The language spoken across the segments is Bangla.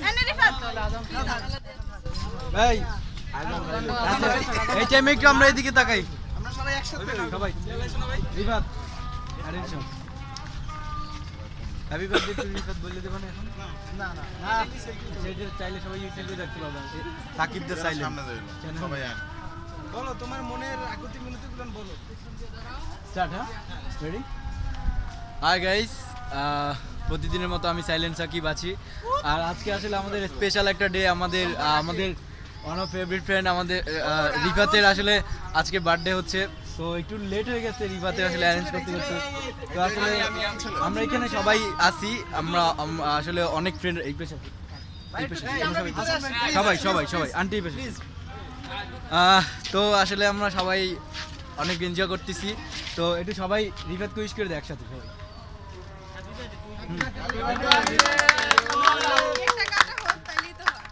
এনে রিফাত ভাই এই টাইমে একটু আমরা এদিকে তাকাই আমরা সবাই একসাথে সবাই Rifat attention happy birthday two Rifat বলে দেবেন এখন না না সেটা চাইলে সবাই ইউটিউবে দেখতে পাবেন সাকিব দা সাইলেন্ট সবাই বলো তোমার মনের আকুতি মিনতিগুলো বলো স্টার্ট হ্যাঁ রেডি হাই গাইস প্রতিদিনের মতো আমি সাইলেন্ট সাকিব আছি আর আজকে আসলে আমাদের স্পেশাল একটা ডে আমাদের ওয়ান অফ ফেভারিট ফ্রেন্ড আমাদের রিফাতের আসলে আজকে বার্থডে হচ্ছে তো একটু লেট হয়ে গেছে রিফাতের আসলে অ্যারেঞ্জ করতে তো আসলে আমরা এখানে সবাই আছি আমরা আসলে অনেক ফ্রেন্ড এই পেশা সবাই সবাই সবাই আন্টি পেশা তো আসলে আমরা সবাই অনেক এনজয় করতেছি তো একটু সবাই রিফাতকে উইশ করে দেয় একসাথে সবাই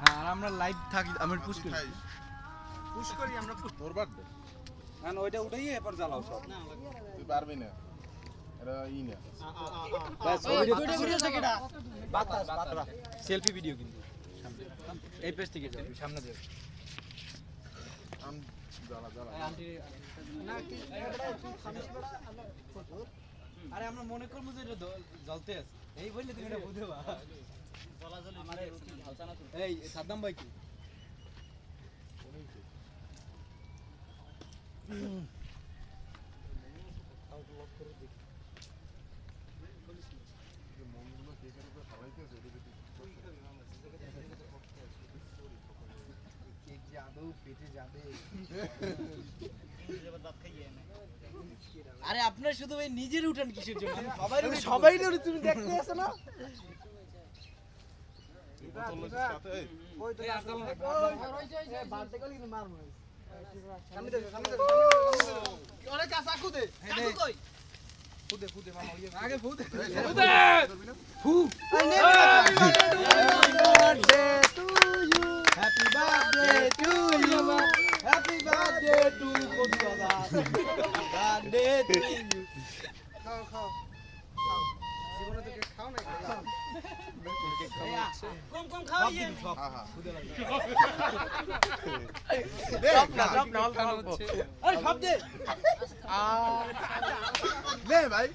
আর আমরা লাইভ থাকি আমরা পুশ করি আমরা তোর বার্থডে না ওইটা উঠাই এরপর জ্বালাও সব তুই পারবি না এটা ই না সেলফি ভিডিও কিন্তু এই পেজ থেকে যাও সামনে যাও আরে আমরা মনে করবো যে এটা জ্বলতে আছে এই বললে তুমি এটা বুঝে বা এই সাদ্দাম ভাই কি আরে আপনার শুধু ওই নিজের উঠান কিসের জন্য সবাই তুমি দেখতে আসো না অনেক কাছে খুদে ফুদে ফুদে মামা আগে ফুদে ফু happy birthday to you happy birthday to কোনদাদা বার্থডে টু ইউ খাও খাও জীবনে তো কেক খাও না কম কম খাওয়াইয়ে সব না আরে সব দে লে ভাই